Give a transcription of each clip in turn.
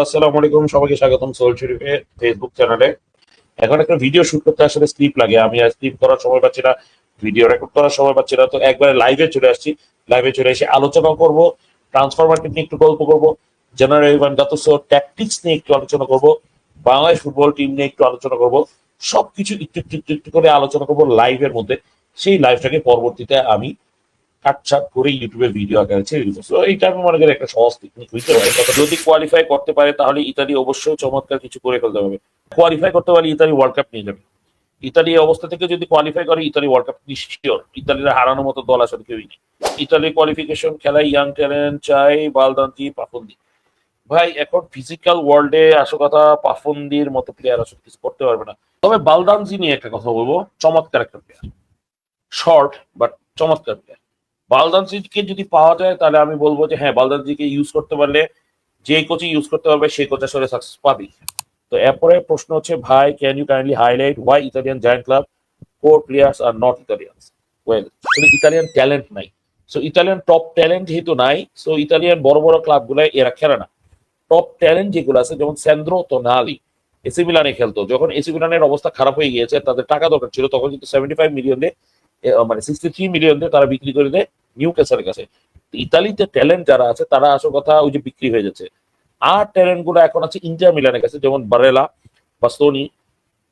আসসালামু আলাইকুম, সবাইকে স্বাগতম সোল শরীফের ফেসবুক চ্যানেলে। এখন একটা ভিডিও শুট করতে আসলে স্ক্রিপ্ট লাগে, আমি আর স্ক্রিপ্ট করার সময় পাচ্ছি না, ভিডিও রেকর্ড করার সময় পাচ্ছি না, তো একবারে লাইভে চলে আসছি। লাইভে চলে এসে আলোচনা করব, ট্রান্সফার মার্কেট নিয়ে একটু গল্প করব, জেনারেল ইভান গাতুসো ট্যাকটিক্স নিয়ে একটু আলোচনা করব, বাংলাদেশ ফুটবল টিম নিয়ে একটু আলোচনা করব। সবকিছু একটু একটু একটু একটু করে আলোচনা করব লাইভের মধ্যে। সেই লাইভটাকে পরবর্তীতে আমি কাটছাট করে ইউটিউবে ভিডিও আকারে ছেড়ে দিব। সো এইটা আমি মনে করি একটা সহজ টেকনিক হইতে পারে। যদি কোয়ালিফাই করতে পারে তাহলে ইতালি অবশ্যই চমৎকার কিছু করে ফেলতে হবে। কোয়ালিফাই করতে পারলে ইতালি ওয়ার্ল্ড কাপ নিয়ে যাবে। ইতালি এই অবস্থা থেকে যদি কোয়ালিফাই করে ইতালি ওয়ার্ল্ড কাপ নিশ্চিত। ইতালির হারানোর মতো দল আসলে কেউই নেই। ইতালি কোয়ালিফিকেশন খেলায় ইয়াং ট্যালেন্ট চাই, বালদান্তি, পাফন্দি। ভাই এখন ফিজিক্যাল ওয়ার্ল্ডে আসল কথা পাফন্দির মতো প্লেয়ার আসলে কিছু করতে পারবে না। তবে বালদানজি নিয়ে একটা কথা বলবো, চমৎকার একটা প্লেয়ার, শর্ট বাট চমৎকার প্লেয়ার। বালদানজিকে যদি পাওয়া যায় তাহলে আমি বলবো যে হ্যাঁ, বালদানজিকে ইউজ করতে পারলে যে কোচই ইউজ করতে পারবে সেই কোচ আসলে সাকসেস পাবি। তো এরপরে প্রশ্ন হচ্ছে, ভাই can you kindly highlight why Italian giant club core players are not Italians? Well, Italian talent নাই। সো ইতালিয়ান টপ ট্যালেন্ট যেহেতু নাই, সো ইতালিয়ান বড় বড় ক্লাব গুলায় এরা খেলে না। টপ ট্যালেন্ট যেগুলো আছে যেমন স্যান্দ্রো তোনালি এসি মিলানে খেলতো, যখন এসি মিলানের অবস্থা খারাপ হয়ে গিয়েছে, তাদের টাকা দরকার ছিল, তখন কিন্তু 75 মিলিয়ন দিয়ে মানে 63 মিলিয়ন দিয়ে তারা বিক্রি করে দেয় নিউ ক্যাসেলের কাছে। ইতালিতে ট্যালেন্ট যারা আছে তারা আসল কথা ওই যে বিক্রি হয়ে যাচ্ছে। আর ট্যালেন্ট গুলো এখন আছে ইন্টার মিলানের কাছে, যেমন বারেলা, বাস্তোনি।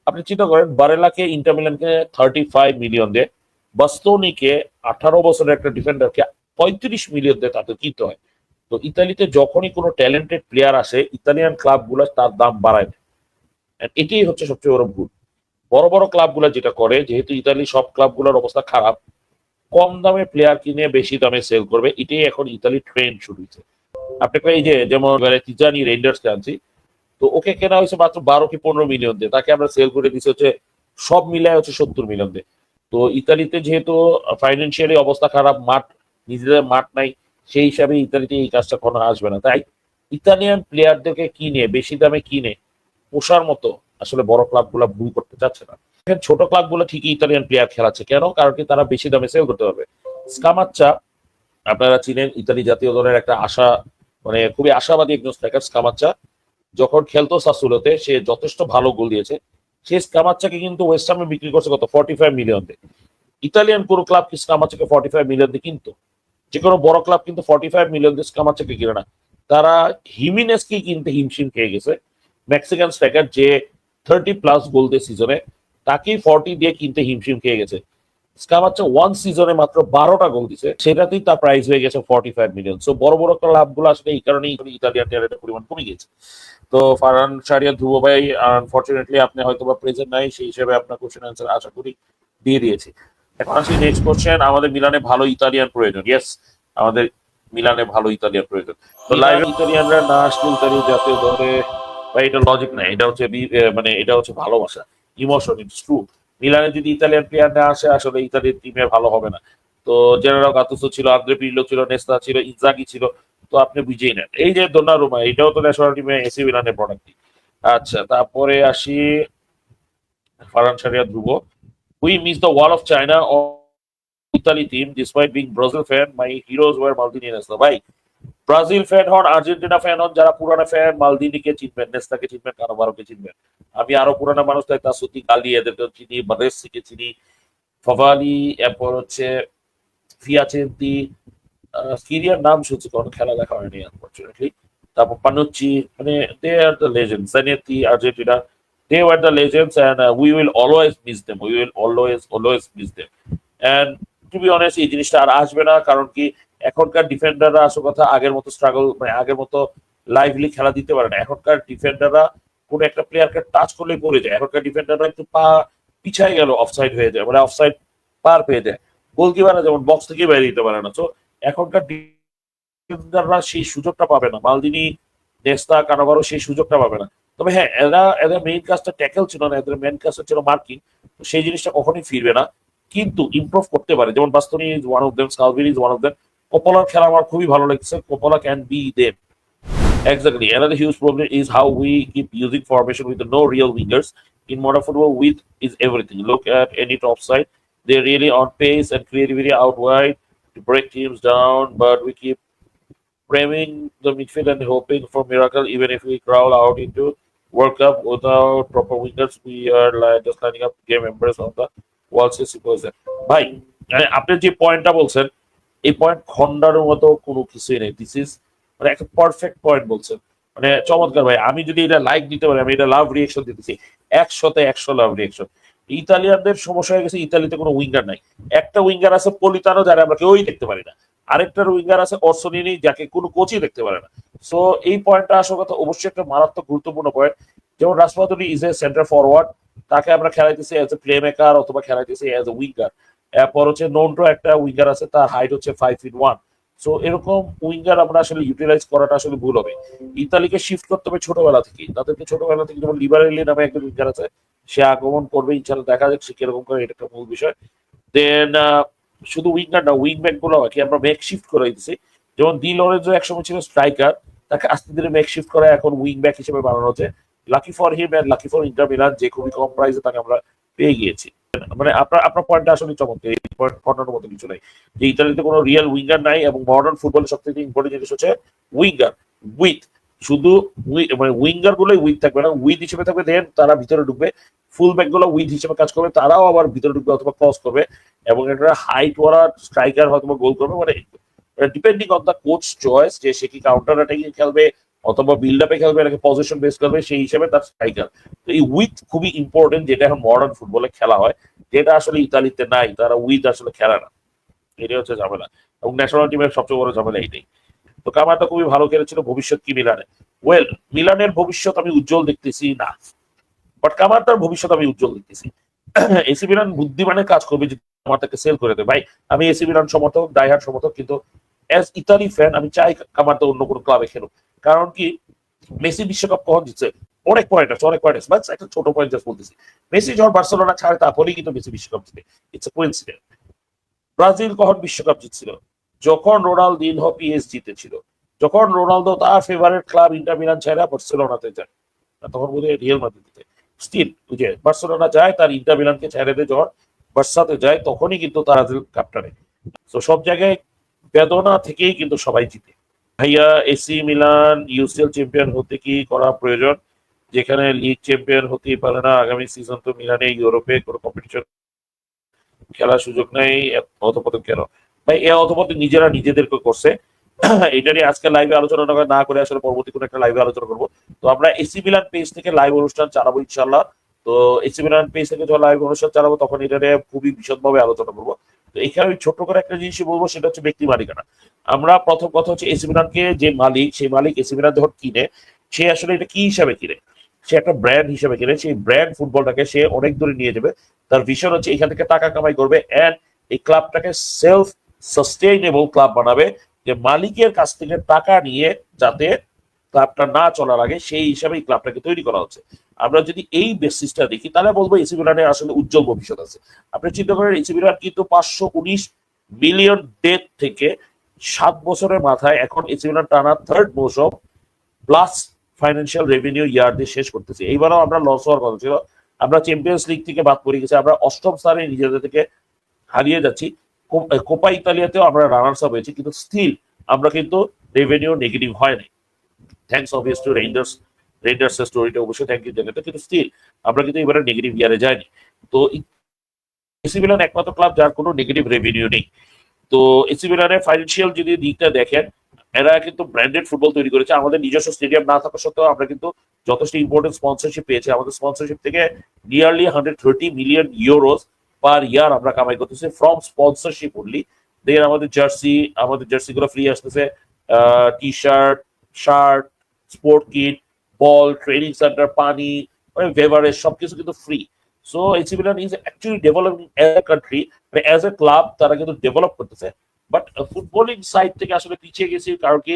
আপনি চিন্তা করেন, বারেলাকে ইন্টার মিলানকে 35 মিলিয়ন দেয়, বাস্তোনিকে 18 বছরের একটা ডিফেন্ডারকে 35 মিলিয়ন দিয়ে তাদের কিনতে হয়। তো ইতালিতে যখনই কোনো ট্যালেন্টেড প্লেয়ার আসে, ইতালিয়ান ক্লাব গুলো তার দাম বাড়ায় দেয়। And এটাই হচ্ছে সবচেয়ে বড় ভুল। বড় বড় ক্লাব গুলা যেটা করে, যেহেতু ইতালি সব ক্লাব গুলোর অবস্থা খারাপ, কম দামে প্লেয়ার কিনে বেশি দামে সেল করবে। এটাই এখন ইতালি ট্রেন্ড শুরু হয়েছে। আপনাকে এই যে যেমন তিজানি রেন্ডার্স আনছি, তো ওকে কেনা হয়েছে মাত্র 12 কি 15 মিলিয়ন দিয়ে, তাকে আমরা সেল করে দিচ্ছি হচ্ছে সব মিলায় হচ্ছে 70 মিলিয়ন দিয়ে। তো ইতালিতে যেহেতু ফাইন্যান্সিয়ালি অবস্থা খারাপ, মাঠ নিজেদের মাঠ নাই, সেই হিসাবে ইতালিতে এই কাজটা কোনো আসবে না। তাই ইতালিয়ান প্লেয়ারদেরকে কিনে বেশি দামে কিনে পোষার মতো আসলে বড় ক্লাব গুলা ভুল করতে চাচ্ছে না। ছোট ক্লাব গুলো ঠিকই ইতালিয়ান প্লেয়ার খেলাচ্ছে, কেন? কারণ কি তারা বেশি দামে সেল করতে পারবে। স্কামাচ্চা আপনারা চিনেন, ইতালি জাতীয় দলের একটা আশা, মানে খুবই আশাবাদী একজন স্ট্রাইকার স্কামাচ্চা। যখন খেলতো সাসুলোতে সে যথেষ্ট ভালো গোল দিয়েছে। সে স্কামাচ্চাকে কিন্তু ওয়েস্ট হামে বিক্রি করছে কত? 45 মিলিয়ন দিয়ে। ইতালিয়ান কোনো ক্লাব কি স্কামাচ্চাকে 45 মিলিয়ন দিয়ে কিনতো? যে কোনো বড় ক্লাব কিন্তু 45 মিলিয়ন দিয়ে স্কামাচ্চাকে কিনে না। তারা হিমিনেসকে কিনতে হিমশিম খেয়ে গেছে। মেক্সিকান স্ট্রাইকার যে 30+ গোল দিয়ে সিজনে, তাকেই 40 দিয়ে কিনতে হিমশিম খেয়ে গেছে। স্কামাচ্চা ওয়ান সিজনে মাত্র 12টা গোল দিছে, সেটাতেই তার প্রাইস হয়ে গেছে 45 মিলিয়ন। সো বড় বড় ক্লাব গুলো আসলে এই কারণেই ইতালিয়ান ট্যালেন্টের পরিমাণ কমে গেছে। তো ফারহান শাহরিয়ার ধ্রুব ভাই, আনফরচুনেটলি আপনি হয়তো বা প্রেজেন্ট নাই, সেই হিসেবে আপনার কোশ্চেন আনসার আশা করি দিয়ে দিয়েছি। এখন আসি নেক্সট কোশ্চেন, আমাদের মিলানে ভালো ইতালিয়ান প্রয়োজন। ইয়েস, আমাদের মিলানে ভালো ইতালিয়ান প্রয়োজন। তো লাইভ ইতালিয়ানরা না আসলে ইতালি জাতীয় দলে, বা এটা লজিক না, এটা হচ্ছে মানে এটা হচ্ছে ভালোবাসা, ইমোশন, ইটস ট্রু। মিলানে যদি ইতালিয়ান প্লেয়ার না আসে, আসলে ইতালির টিমে ভালো হবে না। তো জেনারেল গাতুসো ছিল, আন্দ্রে পিরলো ছিল, নেস্তা ছিল, ইনজাগি ছিল। তো আপনি বুঝেই নেন, এই যে দোনারুমা, এটাও তো ন্যাশনাল টিমে এসি মিলানের প্রোডাক্ট। আচ্ছা, তারপরে আসি Farhan Shahriar Dhruba, we miss the wall of China Italy team despite being Brazil fan, my heroes were Maldini Nesta. ভাই ব্রাজিল ফ্যান হন, আর্জেন্টিনা ফ্যান হন, যারা পুরানা ফ্যান, মালদিনিকে চিনবেন, নেস্তাকে চিনবেন, কানোবারোকে চিনবেন। আমি আরো পুরানা মানুষ তাই তাসুতি গালি এদেরকে চিনি, বারেসিকে চিনি, ফাভালি, এরপর হচ্ছে ফিয়াচেন্তি, সিরিয়ার নাম শুনছি, কোনো খেলা দেখা হয়নি আনফরচুনেটলি। তারপর পানুচ্চি, মানে they are the legends. Zanetti Argentina, they are the legends and we will always miss them, we will always miss them. And to be honest, এই জিনিসটা আর আসবে না। কারণ কি, এখনকার ডিফেন্ডাররা আসল কথা আগের মতো স্ট্রাগল, মানে আগের মতো লাইভলি খেলা দিতে পারে না। এখনকার ডিফেন্ডাররা কোনো একটা প্লেয়ারকে টাচ করলেই পড়ে যায়। এখনকার ডিফেন্ডাররা একটু পা পিছায় গেল অফসাইড হয়ে যায়, মানে অফসাইড পার পেয়ে যায়। গোলকিপাররা যেমন বক্স থেকে বাইরে দিতে পারে না। তো এখনকার ডিফেন্ডাররা সেই সুযোগটা পাবে না। মালদিনি, নেস্তা, কানাভারো সেই সুযোগটা পাবে না। তবে হ্যাঁ, এদের মেইন কাজটা ট্যাকেল ছিল না, এদের মেইন কাজটা ছিল মার্কিং। তো সেই জিনিসটা কখনোই ফিরবে না, কিন্তু ইমপ্রুভ করতে পারে। যেমন Bastoni is one of them, Scalvini is one of them. কোপোলার খেলা আমার খুবই ভালো লাগছে। Coppola can be them. Exactly. Another huge problem is how we keep using formation with no real wingers. In modern football, width is everything. Look at any top side. They're really on pace and creativity out wide to break teams down, but we keep framing the midfield and hoping for miracle. Even if we crawl out into World Cup without proper wingers, we are just lining up game members on the World Series. ভাই আপনি যে পয়েন্টটা বলছেন এই point খন্ডার মতো কোনো কিছুই নেই। দিস ইজ মানে একটা পারফেক্ট পয়েন্ট বলছেন, মানে চমৎকার ভাই। আমি যদি এটা লাইক দিতে পারি, আমি এটা লাভ রিয়েকশন দিতেছি, 100-তে 100 লাভ রিয়েকশন। ইতালিয়ানদের সমস্যা হয়ে গেছে, ইতালিতে কোনো উইঙ্গার নাই। একটা উইঙ্গার আছে পলিতানো, যারা আমরা কেউই দেখতে পারি না। আরেকটার উইঙ্গার আছে অর্সনিনি, যাকে কোনো কোচই দেখতে পারে না। সো এই পয়েন্টটা আসল কথা অবশ্যই একটা মারাত্মক গুরুত্বপূর্ণ পয়েন্ট। যেমন রাসপাদুলি ইজ এ সেন্টার ফরওয়ার্ড, তাকে আমরা খেলাইতেছি অ্যাজ এ প্লে মেকার অথবা খেলাইতেছি অ্যাজ এ উইঙ্গার। এরপর হচ্ছে নোন্টো একটা উইঙ্গার আছে, তার হাইট হচ্ছে 5'1". সো এরকম উইঙ্গার আমরা আসলে ইউটিলাইজ করাটা আসলে ভুল হবে। ইতালিকে শিফট করতে হবে ছোটবেলা থেকে, তাদেরকে ছোটবেলা থেকে। যেমন লিবারেলি নামে একজন উইঙ্গার আছে, সে আগমন করবে ইনশাল্লাহ, দেখা যাক সে কিরকম করে, এটা একটা মূল বিষয়। দেন শুধু উইঙ্গার না, উইং ব্যাক গুলো কি আমরা মেক শিফট করে দিচ্ছি। যেমন দি লরেন্জো একসময় ছিল স্ট্রাইকার, তাকে আস্তে ধীরে মেক শিফট করে এখন উইং ব্যাক হিসেবে বানানো হচ্ছে। Lucky for him and lucky for Inter Milan, যে খুবই কম প্রাইসে তাকে আমরা পেয়ে গিয়েছি। মানে আপনার আপনার পয়েন্টটা আসলে চমৎকার, এই পয়েন্ট কর্নার মতো কিছু নাই যে ইতালিতে কোনো রিয়েল উইঙ্গার নাই। এবং মডার্ন ফুটবলের সবথেকে ইম্পর্টেন্ট জিনিস হচ্ছে উইঙ্গার উইথ, শুধু মানে উইঙ্গার গুলোই উইথ থাকবে না, উইথ হিসেবে থাকবে। দেন তারা ভিতরে ঢুকবে, ফুল ব্যাক গুলো উইথ হিসেবে কাজ করবে, তারাও আবার ভিতরে ঢুকবে অথবা ক্রস করবে। এবং একটা হাইট ওয়ালা স্ট্রাইকার হয়তো গোল করবে, মানে depending on the coach choice, যে সে কি কাউন্টার অ্যাটাকিং খেলবে অথবা বিল্ড আপে খেলবে নাকি পজিশন বেস করবে, সেই হিসেবে তার স্ট্রাইকার। তো এই উইথ খুবই ইম্পর্টেন্ট, যেটা এখন মডার্ন ফুটবলে খেলা হয়, যেটা আসলে ইতালিতে নাই। তারা উইথ আসলে খেলে না, এটাই হচ্ছে ঝামেলা। এবং ন্যাশনাল টিমের সবচেয়ে বড় ঝামেলা এইটাই। তো কামাটা খুবই ভালো খেলেছিল। ভবিষ্যৎ কি মিলানে? ওয়েল, মিলানের ভবিষ্যৎ আমি উজ্জ্বল দেখতেছি না, বাট কামাটার ভবিষ্যৎ আমি উজ্জ্বল দেখতেছি। এসি মিলান বুদ্ধিমানের কাজ করবে যদি কামাটাকে সেল করে দেয়। ভাই আমি এসি মিলান সমর্থক, ডাইহার্ড সমর্থক, কিন্তু অ্যাজ ইতালি ফ্যান আমি চাই কামাটা অন্য কোনো ক্লাবে খেলুক। কারণ কি, মেসি বিশ্বকাপ কখন জিতছে? অনেক পয়েন্ট আছে, অনেক পয়েন্ট আছে, বাট একটা ছোট পয়েন্ট জাস্ট বলতেছি। মেসি যখন বার্সেলোনা ছাড়ে তারপরেই কিন্তু মেসি বিশ্বকাপ জিতে, ইটস এ কোইন্সিডেন্ট। ব্রাজিল কখন বিশ্বকাপ জিতছিল? যখন রোনালদিনহো পিএসজি-তে ছিল, যখন রোনালদো তার ফেভারিট ক্লাব ইন্টার মিলান ছেড়ে বার্সেলোনাতে যায়, তখন বোধহয় রিয়াল মাদ্রিদে। স্টিল ওই যে বার্সেলোনা যায়, তার ইন্টার মিলানকে ছেড়ে দেয়, যখন বার্সাতে যায় তখনই কিন্তু তারা কাপটা নেয়। তো সব জায়গায় বেদনা থেকেই কিন্তু সবাই জিতে। ভাইয়া, এসি মিলান ইউসিএল চ্যাম্পিয়ন হতে কি করা প্রয়োজন? যেখানে লিগ চ্যাম্পিয়ন হতেই পারে না, আগামী সিজন তো মিলানে ইউরোপে কোনো কম্পিটিশন খেলার সুযোগ নেই, অধপতন কেন? ভাই এ অধপতন নিজেরা নিজেদেরকে করছে। এটা নিয়ে আজকে লাইভে আলোচনা না করে আসলে পরবর্তী কোনো একটা লাইভে আলোচনা করবো। তো আমরা এসি মিলান পেজ থেকে লাইভ অনুষ্ঠান চালাবো ইনশাল্লাহ। তো এসি মিলান পেজ থেকে যখন লাইভ অনুষ্ঠান চালাবো তখন এটা নিয়ে খুবই বিশদভাবে আলোচনা করবো। তো এখানে আমি ছোট্ট করে একটা জিনিসই বলবো, সেটা হচ্ছে ব্যক্তি মালিকানা। আমরা প্রথম কথা হচ্ছে এসি মিলানকে যে মালিক, সেই মালিক এসি মিলান যখন কিনে, সে আসলে এটা কি হিসাবে কিনে? সে একটা ব্র্যান্ড হিসেবে কিনে। সেই ব্র্যান্ড ফুটবলটাকে সে অনেক দূরে নিয়ে যাবে। তার ভিশন হচ্ছে এখান থেকে টাকা কামাই করবে এন্ড এই ক্লাবটাকে সেলফ সাস্টেইনেবল ক্লাব বানাবে, যে মালিকের কাছ থেকে টাকা নিয়ে যাতে ক্লাবটা না চলার আগে, সেই হিসাবে এই ক্লাবটাকে তৈরি করা হচ্ছে। আমরা যদি এই বেসিসটা দেখি তাহলে বলবো এসি মিলানের আসলে উজ্জ্বল ভবিষ্যৎ আছে। আপনি চিন্তা করেন, এসি মিলান কিন্তু 519 মিলিয়ন ডেট থেকে 7 বছরের মাথায় এখন এসি মিলান টানা থার্ড মৌসুম প্লাস ফাইন্যান্সিয়াল রেভিনিউ ইয়ার দিয়ে শেষ করতেছি। এইবারও আমরা লস হওয়ার কথা ছিল, আমরা চ্যাম্পিয়ন্স লিগ থেকে বাদ পড়ে গেছি, আমরা অষ্টম স্থানে নিজেদের থেকে হারিয়ে যাচ্ছি। কোপা ইতালিয়াতেও আমরা রানার্স আপ হয়েছি, কিন্তু স্টিল আমরা কিন্তু রেভিনিউ নেগেটিভ হয় নাই। থ্যাংকস অবভিয়াস টু রেঞ্জার্সের স্টোরিটা অবশ্যই থ্যাংক ইউ জানাতে, কিন্তু স্টিল আমরা কিন্তু এবারে নেগেটিভ ইয়ারে যাইনি। তো এসি মিলান একমাত্র ক্লাব যার কোনো নেগেটিভ রেভিনিউ নেই। তো এসি মিলানের ফাইন্যান্সিয়াল যদি দিকটা দেখেন, এরা কিন্তু ব্র্যান্ডেড ফুটবল তৈরি করেছে। আমাদের নিজস্ব স্টেডিয়াম না থাকা সত্ত্বেও আমরা কিন্তু যথেষ্ট ইম্পর্টেন্ট স্পন্সরশিপ পেয়েছি। আমাদের স্পন্সরশিপ থেকে নিয়ারলি 130 মিলিয়ন ইউরোস পার ইয়ার আমরা কামাই করতেছি ফ্রম স্পন্সরশিপ অনলি। দেন আমাদের জার্সি গুলো ফ্রি আসতেছে, T shirt, shirt, sport kit, ball, training centre, পানি, মানে বেভারেজ, সবকিছু কিন্তু free. So AC Milan is actually developing as a country, as a club তারা কিন্তু ডেভেলপ করতেছে। বাট ফুটবলিং সাইড থেকে আসলে পিছিয়ে গেছি, কারণ কি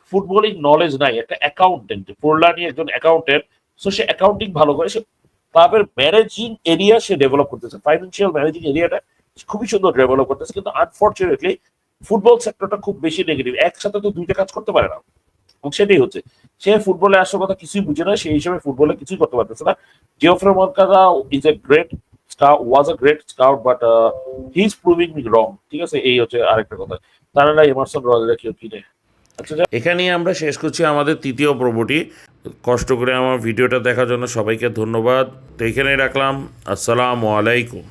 ফুটবলিং নলেজ নাই। একটা অ্যাকাউন্টেন্ট, ফুরলানি একজন অ্যাকাউন্টেন্ট, সো সে অ্যাকাউন্টিং ভালো করে, সে ক্লাবের ম্যানেজিং এরিয়া সে ডেভেলপ করতেছে, ফাইন্যান্সিয়াল ম্যানেজিং এরিয়াটা খুবই সুন্দর ডেভেলপ করতেছে। কিন্তু আনফর্চুনেটলি ফুটবল সেক্টরটা খুব বেশি নেগেটিভ, একসাথে তো দুইটা কাজ করতে পারে না। সেটাই হচ্ছে, সে ফুটবলে আসার কথা কিছুই বুঝে না, সেই হিসেবে ফুটবলে কিছুই করতে পারতেছে না। Geoffrey Moncada is a great was a great scout, but he is proving me wrong. ঠিক আছে, এই হচ্ছে আরেকটা কথা। তারা এমারসন রয়্যালরা কেউ কিনে আচ্ছা, এখানেই আমরা শেষ করছি আমাদের তৃতীয় পর্বটি। কষ্ট করে আমার ভিডিওটা দেখার জন্য সবাইকে ধন্যবাদ। তো এখানেই রাখলাম। আসসালামু আলাইকুম।